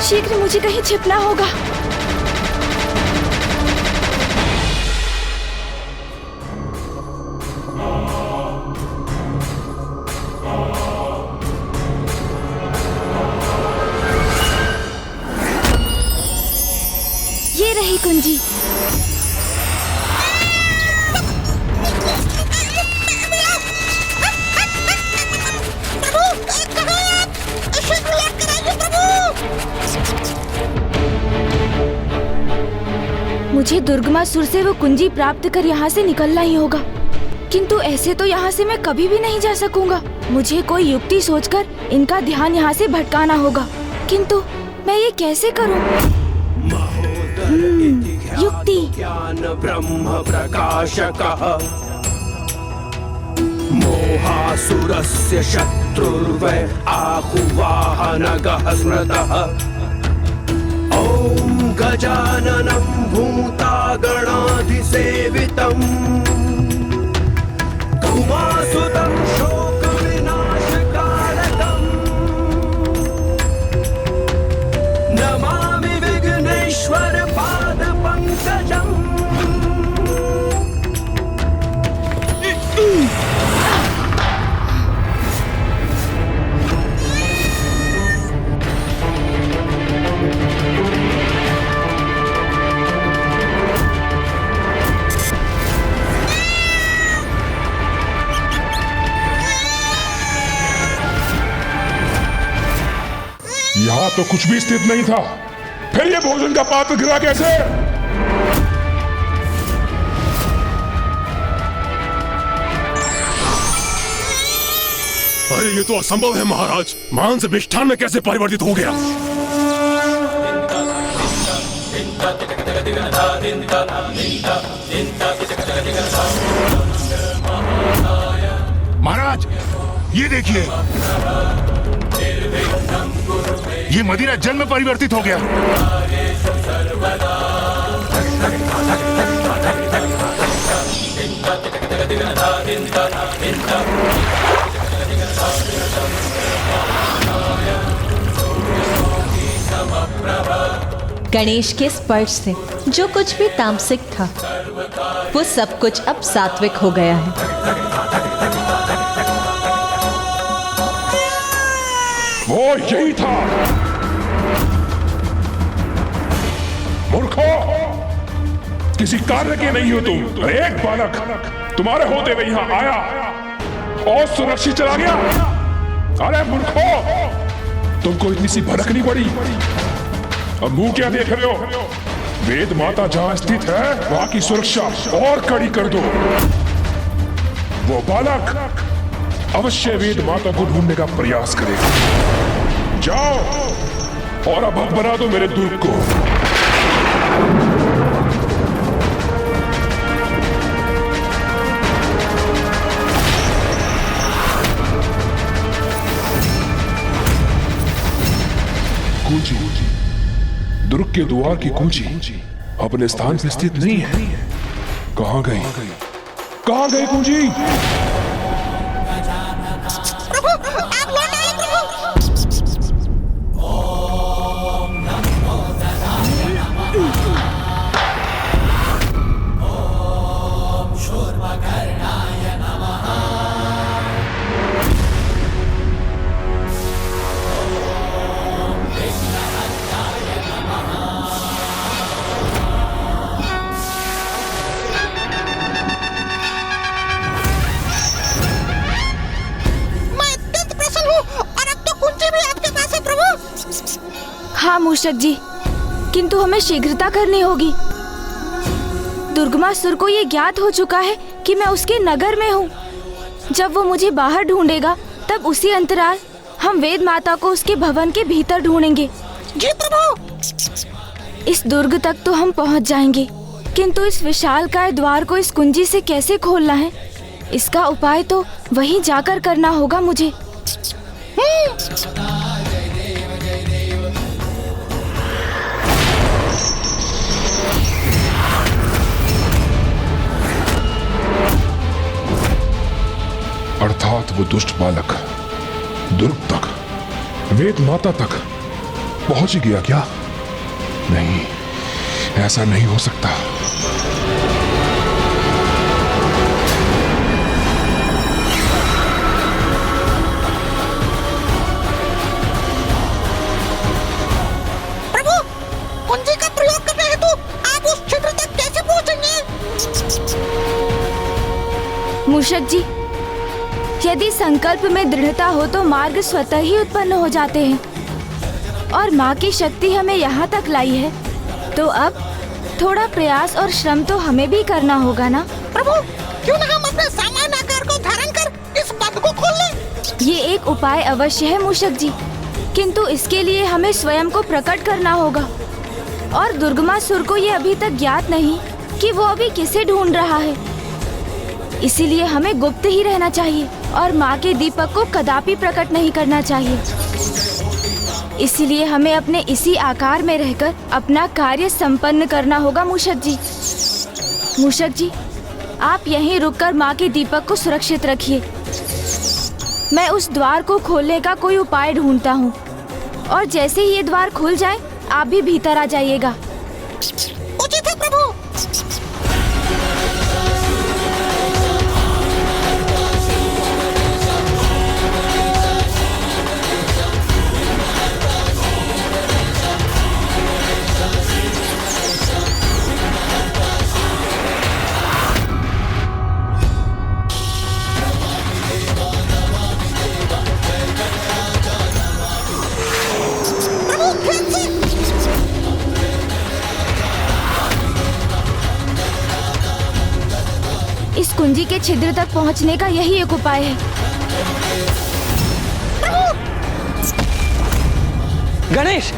शीघ्र मुझे कहीं छिपना होगा। ये रही कुंजी। मुझे दुर्गमासुर से वो कुंजी प्राप्त कर यहाँ से निकलना ही होगा, किंतु ऐसे तो यहाँ से मैं कभी भी नहीं जा सकूंगा। मुझे कोई युक्ति सोचकर इनका ध्यान यहाँ से भटकाना होगा, किंतु मैं ये कैसे करूँ? युक्ति। ज्ञान ब्रह्म प्रकाशकः मोहासुरस्य शत्रुर्वै आहुवाहनगः स्मृतः ॐ गजाननं भूतागणाधिसेवितं उमासुतं शोकविनाशकारकं नमामि विघ्नेश्वर पादपङ्कजम्। यहाँ तो कुछ भी स्थित नहीं था, फिर ये भोजन का पात्र गिरा कैसे? अरे ये तो असंभव है महाराज, मांस मिष्ठान में कैसे परिवर्तित हो गया? महाराज ये देखिए, ये मदिरा जल में परिवर्तित हो गया। गणेश के स्पर्श से जो कुछ भी तामसिक था, वो सब कुछ अब सात्विक हो गया है। वो यही था। मूर्खों, किसी कार्य के नहीं हो तुम। एक बालक तुम्हारे होते हुए यहाँ आया और सुरक्षित चला गया। अरे मूर्खों, तुमको इतनी सी भड़क नहीं पड़ी? अब मुंह क्या देख रहे हो? वेद माता जहां स्थित है वहां की सुरक्षा और कड़ी कर दो। वो बालक अवश्य वेद माता को ढूंढने का प्रयास करेगा। जाओ और अब बना दो मेरे दुर्ग को। कुंजी, दुर्ग के द्वार की कुंजी अपने स्थान पर स्थित नहीं है। कहां गई? कहां गई कुंजी? मूषक जी, किंतु हमें शीघ्रता करनी होगी। दुर्गमासुर को ये ज्ञात हो चुका है कि मैं उसके नगर में हूँ। जब वो मुझे बाहर ढूंढेगा तब उसी अंतराल हम वेद माता को उसके भवन के भीतर ढूंढेंगे। जी प्रभु। इस दुर्ग तक तो हम पहुँच जाएंगे, किंतु इस विशालकाय द्वार को इस कुंजी से कैसे खोलना है, इसका उपाय तो वहीं जाकर करना होगा मुझे। अर्थात वो दुष्ट बालक दुर्ग तक, वेद माता तक पहुंच ही गया क्या? नहीं, ऐसा नहीं हो सकता। प्रभु, कुंजी का प्रयोग करने हेतु आप उस क्षेत्र तक कैसे पहुंचेंगे? मूषक जी, यदि संकल्प में दृढ़ता हो तो मार्ग स्वतः ही उत्पन्न हो जाते हैं। और माँ की शक्ति हमें यहाँ तक लाई है, तो अब थोड़ा प्रयास और श्रम तो हमें भी करना होगा ना। प्रभु, क्यों न हम अपने सामान्य आकार को धारण कर इस बंध को खोल लें? ये एक उपाय अवश्य है मूषक जी, किंतु इसके लिए हमें स्वयं को प्रकट करना होगा। और दुर्गमासुर को ये अभी तक ज्ञात नहीं कि वो अभी किसे ढूंढ रहा है। इसीलिए हमें गुप्त ही रहना चाहिए और माँ के दीपक को कदापि प्रकट नहीं करना चाहिए। इसीलिए हमें अपने इसी आकार में रहकर अपना कार्य संपन्न करना होगा मूषक जी। मूषक जी, आप यहीं रुककर माँ के दीपक को सुरक्षित रखिए। मैं उस द्वार को खोलने का कोई उपाय ढूंढता हूँ, और जैसे ही ये द्वार खुल जाए आप भी भीतर आ जाइएगा। उचित है प्रभु। इस कुंजी के छिद्र तक पहुंचने का यही एक उपाय है। गणेश!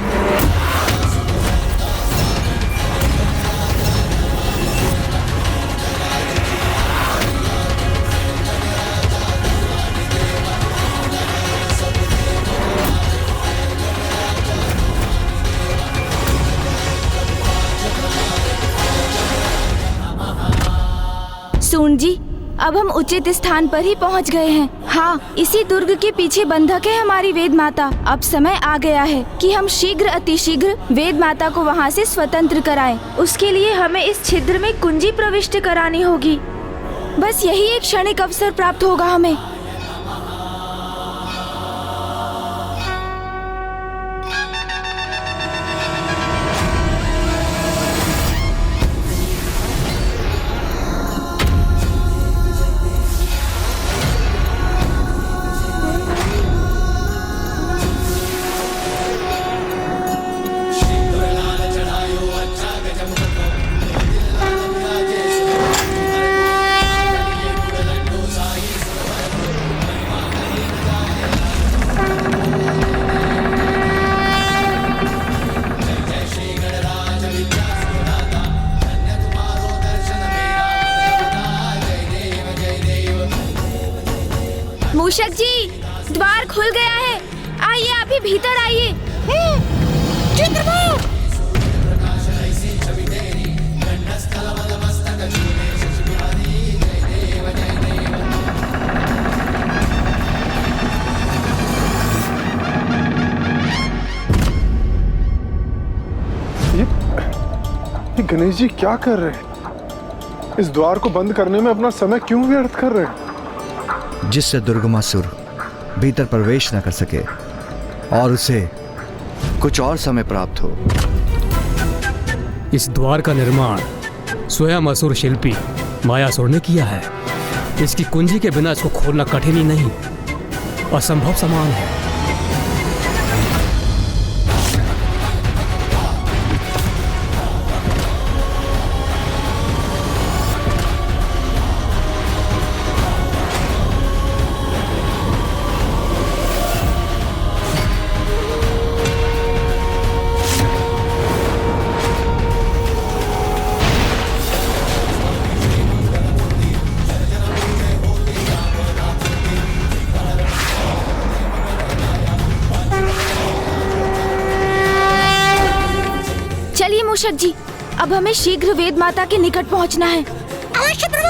सून जी, अब हम उचित स्थान पर ही पहुंच गए हैं। हाँ, इसी दुर्ग के पीछे बंधक है हमारी वेद माता। अब समय आ गया है कि हम शीघ्र अतिशीघ्र वेद माता को वहाँ से स्वतंत्र कराएं। उसके लिए हमें इस छिद्र में कुंजी प्रविष्ट करानी होगी। बस यही एक क्षणिक अवसर प्राप्त होगा हमें। मूषक जी, द्वार खुल गया है। आइए, आप भी भीतर आइए। ये गणेश जी क्या कर रहे हैं? इस द्वार को बंद करने में अपना समय क्यों व्यर्थ कर रहे हैं? जिससे दुर्गमासुर भीतर प्रवेश न कर सके और उसे कुछ और समय प्राप्त हो। इस द्वार का निर्माण स्वयं असुर शिल्पी मायासुर ने किया है। इसकी कुंजी के बिना इसको खोलना कठिन ही नहीं, असंभव समान है। मूषक जी, अब हमें शीघ्र वेद माता के निकट पहुंचना है। अवश्य प्रभु।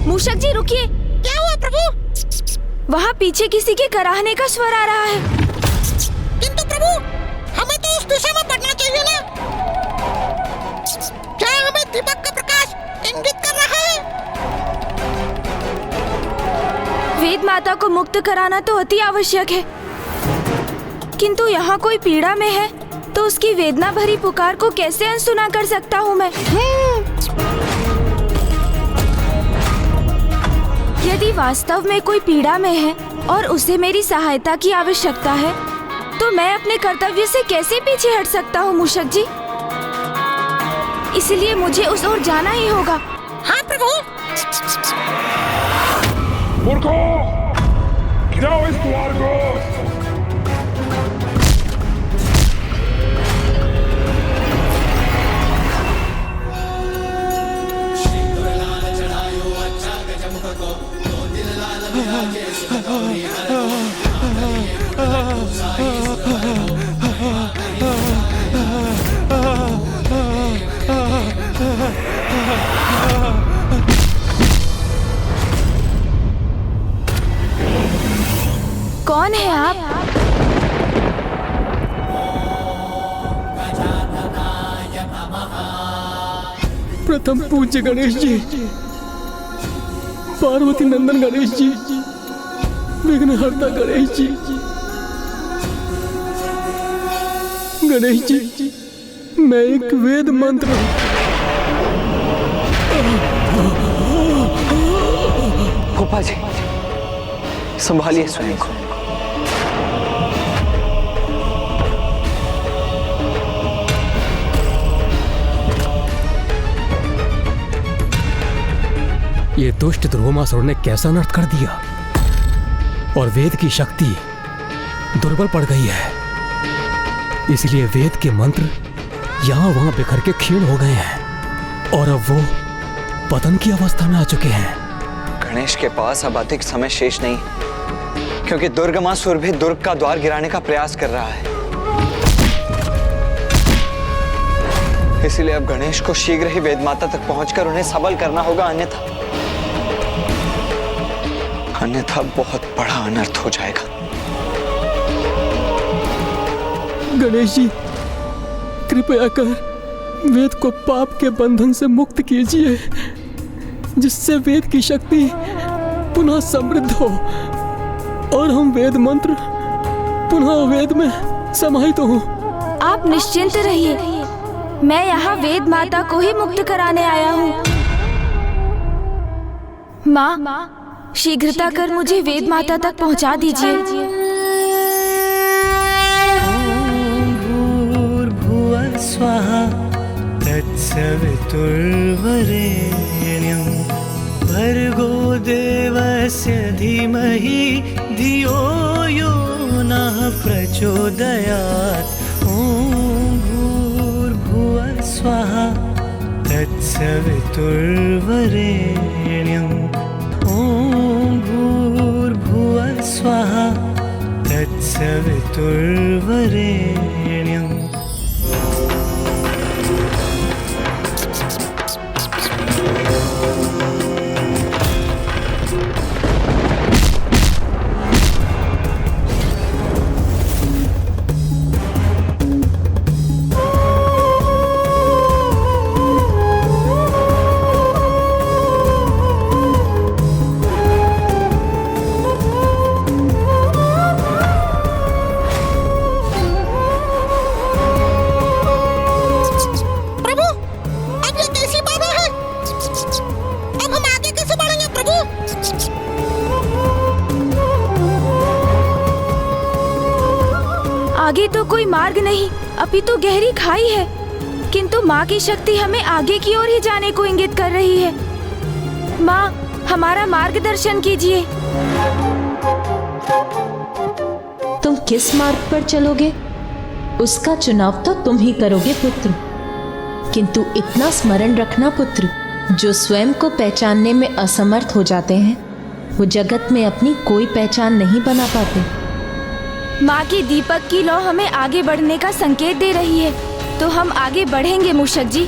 मूषक जी रुकिए। क्या हुआ प्रभु? वहाँ पीछे किसी के कराहने का स्वर आ रहा है। किंतु प्रभु, हमें तो उस दिशा में बढ़ना चाहिए ना। क्या हमें दीपक का प्रकाश इंगित कर रहा है? वेद माता को मुक्त कराना तो अति आवश्यक है, किंतु यहाँ कोई पीड़ा में है तो उसकी वेदना भरी पुकार को कैसे अनसुना कर सकता हूँ मैं? यदि वास्तव में कोई पीड़ा में है और उसे मेरी सहायता की आवश्यकता है, तो मैं अपने कर्तव्य से कैसे पीछे हट सकता हूँ मूषक जी? इसलिए मुझे उस ओर जाना ही होगा। हाँ प्रभु। मूर्खों, गिराओ इस द्वार को। कौन है आप? प्रथम पूज्य गणेश जी, पार्वती नंदन गणेश जी, विघ्नहर्ता गणेश जी, गणेश जी, मैं एक वेद मंत्र गोपाल जी, संभालिए स्वयं को। ये दुष्ट ध्रुवमासुर ने कैसा अनर्थ कर दिया और वेद की शक्ति दुर्बल पड़ गई है, इसलिए वेद के मंत्र यहाँ वहां बिखर के क्षीण हो गए हैं और अब वो पतन की अवस्था में आ चुके हैं। गणेश के पास अब अधिक समय शेष नहीं, क्योंकि दुर्गमासुर भी दुर्ग का द्वार गिराने का प्रयास कर रहा है। इसलिए अब गणेश को शीघ्र ही वेद माता तक पहुंचकर उन्हें सबल करना होगा, अन्यथा बहुत बड़ा अनर्थ हो जाएगा। गणेश जी, कृपया कर वेद को पाप के बंधन से मुक्त कीजिए, जिससे वेद की शक्ति पुनः समृद्ध हो और हम वेद मंत्र पुनः वेद में समाहित हो। आप निश्चिंत रहिए, मैं यहाँ वेद माता को ही मुक्त कराने आया हूँ। माँ, शीघ्रता कर मुझे वेद माता तक पहुँचा दीजिए। भूर्भुवः स्वः तत्सवितुर्वरेण्यं भर्गो देवस्य धीमहि धियो यो नः प्रचोदयात्। ॐ भूर्भुवः स्वः तत्सवितुर्वरेण्यं ॐ भूर्भुवः स्वः तत्सवितुर्वरेण्यम्। आगे तो कोई मार्ग नहीं, अभी तो गहरी खाई है। किंतु माँ की शक्ति हमें आगे की ओर ही जाने को इंगित कर रही है। माँ, हमारा मार्गदर्शन कीजिए। तुम किस मार्ग पर चलोगे उसका चुनाव तो तुम ही करोगे पुत्र, किंतु इतना स्मरण रखना पुत्र, जो स्वयं को पहचानने में असमर्थ हो जाते हैं वो जगत में अपनी कोई पहचान नहीं बना पाते। माँ की दीपक की लौ हमें आगे बढ़ने का संकेत दे रही है, तो हम आगे बढ़ेंगे मूषक जी।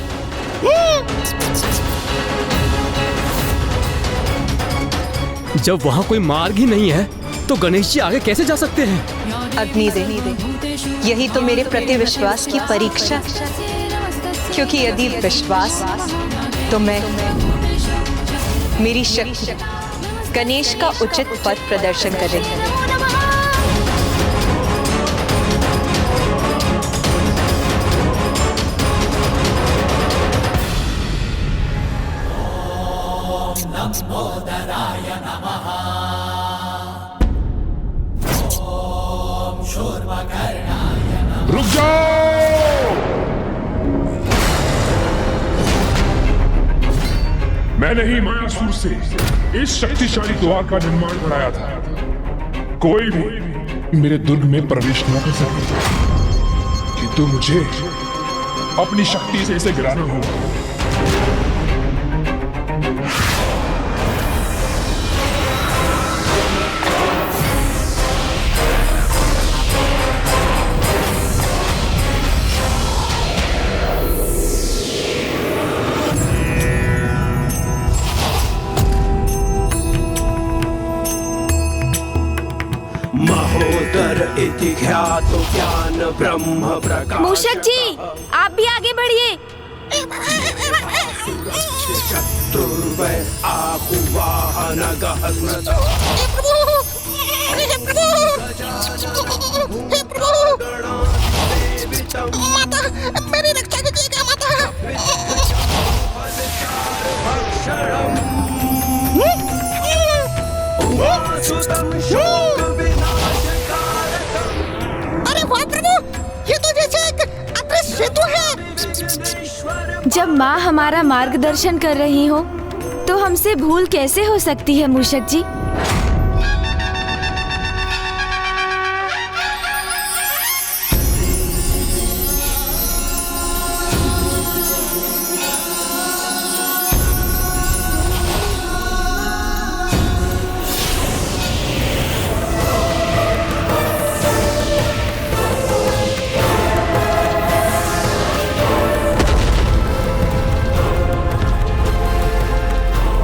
जब वहाँ कोई मार्ग ही नहीं है तो गणेश जी आगे कैसे जा सकते हैं? अग्निदेव, यही तो मेरे प्रति विश्वास की परीक्षा, क्योंकि यदि विश्वास तो मैं, मेरी शक्ति गणेश का उचित पथ प्रदर्शन कर रही है। रुक जाओ! मैंने ही मायासुर से इस शक्तिशाली द्वार का निर्माण कराया था। कोई भी मेरे दुर्ग में प्रवेश न कर सके, किंतु मुझे अपनी शक्ति से इसे गिराना होगा। इति ख्यातो ज्ञान ब्रह्म प्रकाश। मूषक जी, आप भी आगे बढ़िए। शत्रुर्वै आहुवाहन गहस्मृत। माता, मेरी रक्षा कीजिएगा माता। अरे वाह प्रभु, ये तो जैसे एक अदृश्य सेतु है। जब माँ हमारा मार्गदर्शन कर रही हो तो हमसे भूल कैसे हो सकती है मूषक जी।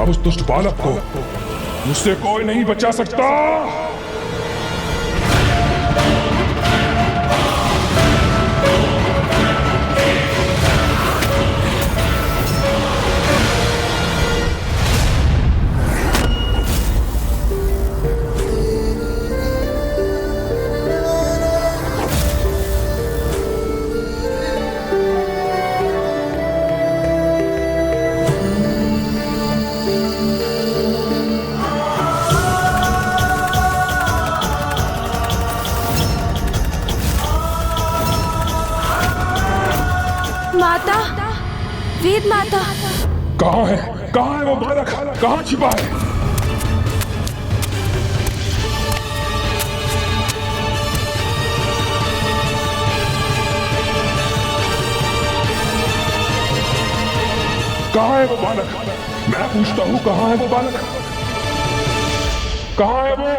उस दुष्ट बालक को मुझसे कोई नहीं बचा सकता। माता, वेद माता, कहाँ है? कहाँ है वो बालक? कहाँ छिपा है? कहाँ है वो बालक? मैं पूछता हूँ, कहाँ है वो बालक? कहाँ है वो?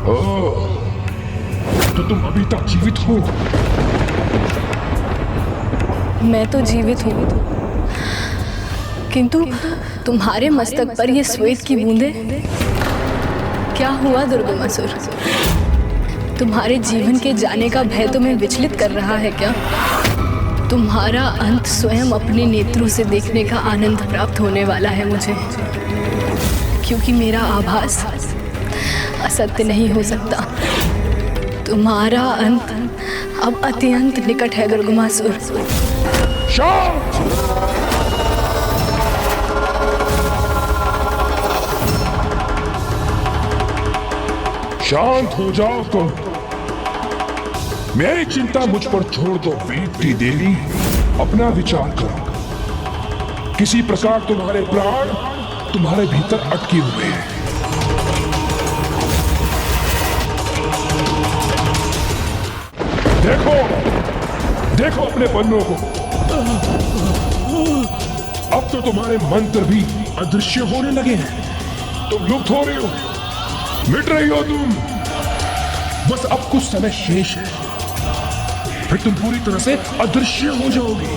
ओह, तो तुम अभी तक जीवित हो? मैं तो जीवित हूँ, किंतु तुम्हारे मस्तक पर ये श्वेत की बूंदें, क्या हुआ दुर्गमासुर? तुम्हारे जीवन के जाने का भय तुम्हें विचलित कर रहा है क्या? तुम्हारा अंत स्वयं अपने नेत्रों से देखने का आनंद प्राप्त होने वाला है मुझे, क्योंकि मेरा आभास असत्य नहीं हो सकता। तुम्हारा अंत अब अत्यंत निकट है दुर्गमासुर। शांत! शांत हो जाओ तुम। मेरी चिंता मुझ पर छोड़ दो वेदती देवी। अपना विचार करो। किसी प्रकार तुम्हारे प्राण तुम्हारे भीतर अटके हुए हैं। देखो देखो अपने पन्नों को। अब तो तुम्हारे मंत्र भी अदृश्य होने लगे हैं। तुम लुप्त हो रहे हो, मिट रही हो तुम। बस अब कुछ समय शेष है, फिर तुम पूरी तरह से अदृश्य हो जाओगे।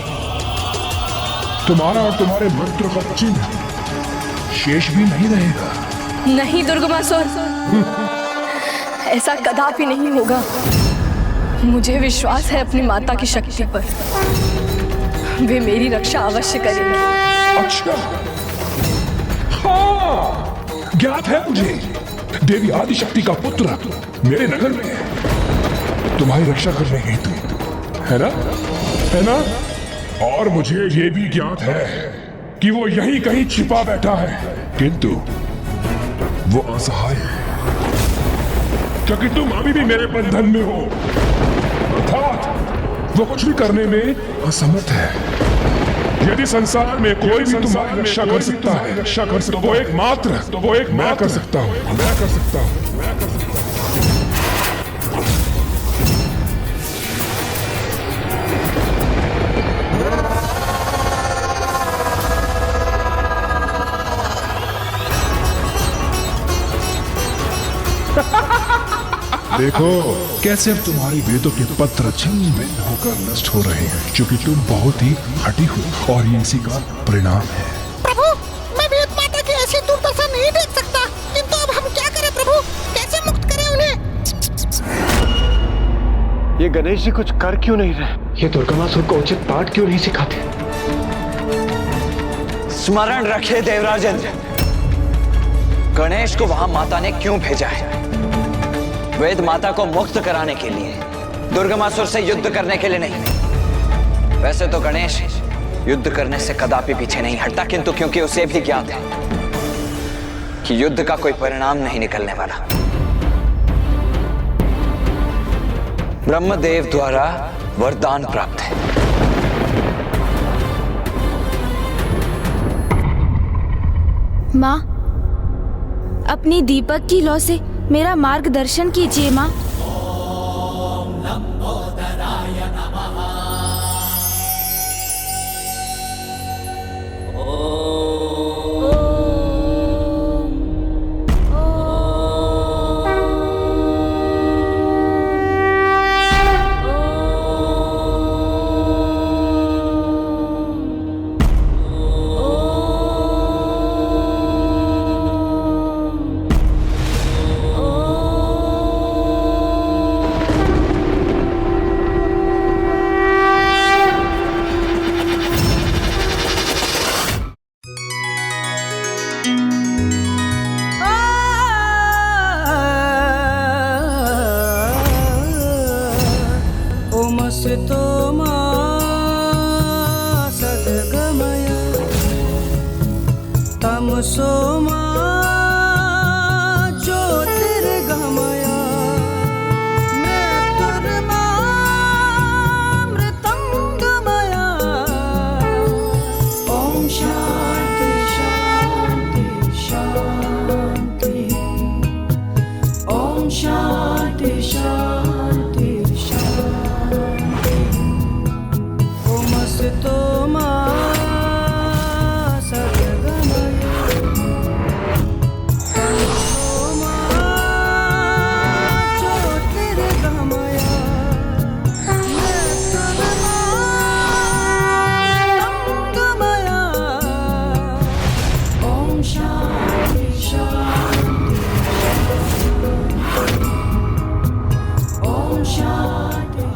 तुम्हारा और तुम्हारे मंत्र का चिन्ह शेष भी नहीं रहेगा। नहीं दुर्गमासुर, ऐसा कदापि नहीं होगा। मुझे विश्वास है अपनी माता की शक्ति पर। वे मेरी रक्षा अवश्य करेंगी। अच्छा, हाँ, ज्ञात है मुझे। देवी आदिशक्ति का पुत्र मेरे नगर में है, तुम्हारी रक्षा करने हेतु, है ना? है ना? और मुझे ये भी ज्ञात है कि वो यहीं कहीं छिपा बैठा है, किंतु वो असहाय है, क्योंकि तुम अभी भी मेरे बंधन में हो। अर्थात वो कुछ भी करने में असमर्थ है। यदि संसार में कोई भी तुम्हारी रक्षा कर सकता है, तो वो एक मैं कर सकता हूँ। मैं कर सकता हूँ। देखो कैसे अब तुम्हारी वेदों के पत्र छिन्न भिन्न होकर नष्ट हो रहे हैं, क्योंकि तुम बहुत ही हठी हो और ये इसी का परिणाम है। प्रभु, मैं वेद माता की ऐसी दुर्दशा नहीं देख सकता, किंतु अब हम क्या करें प्रभु? कैसे मुक्त करें उन्हें? ये गणेश जी कुछ कर क्यों नहीं रहे? ये दुर्गमासुर को उचित पाठ क्यों नहीं सिखाते? स्मरण रखे देवराजन, गणेश को वहां माता ने क्यों भेजा है? वेद माता को मुक्त कराने के लिए, दुर्गमासुर से युद्ध करने के लिए नहीं। वैसे तो गणेश युद्ध करने से कदापि पीछे नहीं हटता, किंतु क्योंकि उसे भी ज्ञात है कि युद्ध का कोई परिणाम नहीं निकलने वाला। ब्रह्मदेव द्वारा वरदान प्राप्त है। माँ, अपनी दीपक की लौ से मेरा मार्गदर्शन कीजिए माँ।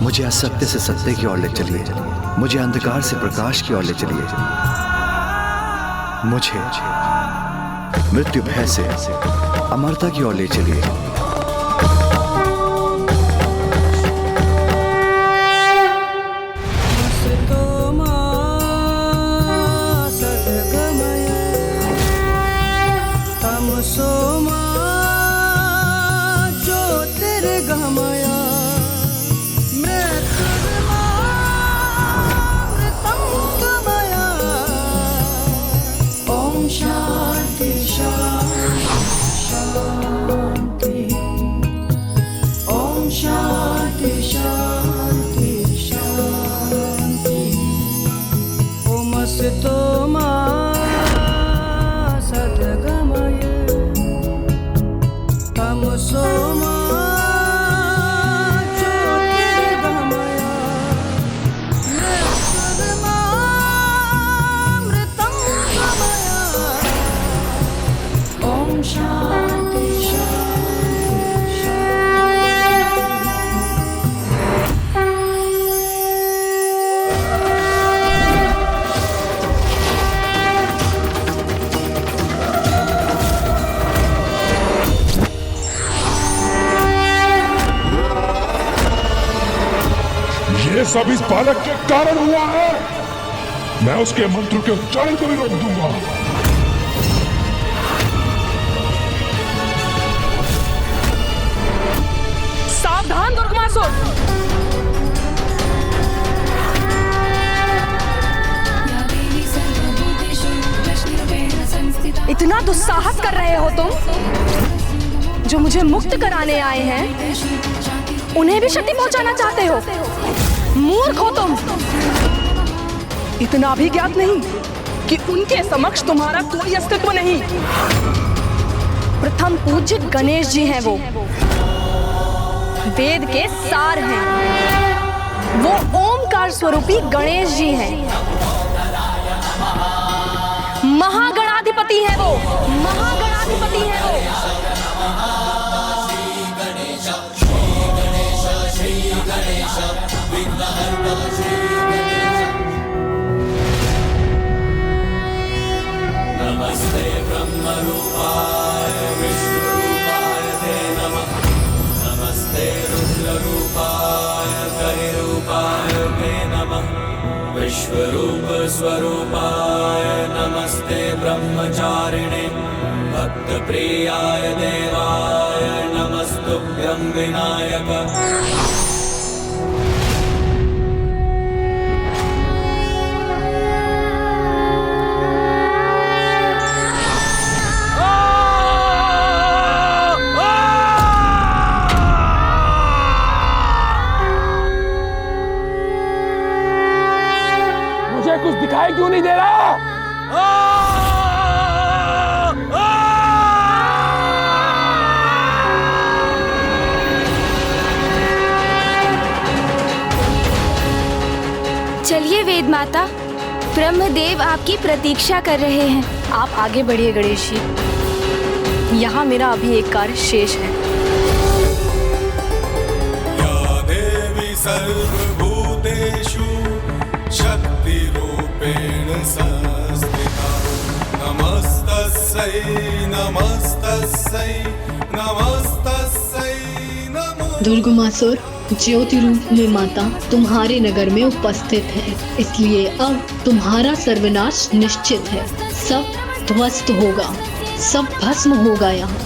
मुझे असत्य से सत्य की ओर ले चलिए, मुझे अंधकार से प्रकाश की ओर ले चलिए, मुझे मृत्यु भय से अमरता की ओर ले चलिए। ज्योतिर्गमय तो मां सद्गमय तमसो मां ज्योतिर्गमय निर्सुरमामृतं गमय। ओम शांति ये सब इस बालक के कारण हुआ है। मैं उसके मंत्र के उच्चारण को भी रोक दूंगा। सावधान दुर्गमासुर! इतना दुस्साहस कर रहे हो तुम? जो मुझे मुक्त कराने आए हैं उन्हें भी क्षति पहुंचाना चाहते हो? मूर्ख हो तुम! इतना भी ज्ञात नहीं कि उनके समक्ष तुम्हारा कोई अस्तित्व नहीं। प्रथम पूज्य गणेश जी हैं वो, वेद के सार हैं। वो ओमकार स्वरूपी गणेश जी हैं। महागणाधिपति हैं वो, महागणाधिपति हैं वो। नमस्ते ब्रह्मरूपाय विष्णुरूपाय ते नमः। नमस्ते रुद्ररूपाय करिरूपाय ते नमः। विश्वरूप स्वरूपाय नमस्ते ब्रह्मचारिणे भक्तप्रियाय देवाय नमस्तुभ्यं विनायक। कुछ दिखाई क्यों नहीं दे रहा? चलिए वेद माता, ब्रह्मदेव आपकी प्रतीक्षा कर रहे हैं। आप आगे बढ़िए गणेश जी, यहाँ मेरा अभी एक कार्य शेष है। या देवी सर्वभूतेषु शक्ति रूपेण संस्थिता नमस्तस्यै नमस्तस्यै नमस्तस्यै नमो। दुर्गमासुर ज्योति रूप में माता तुम्हारे नगर में उपस्थित है, इसलिए अब तुम्हारा सर्वनाश निश्चित है। सब ध्वस्त होगा, सब भस्म होगा यहाँ।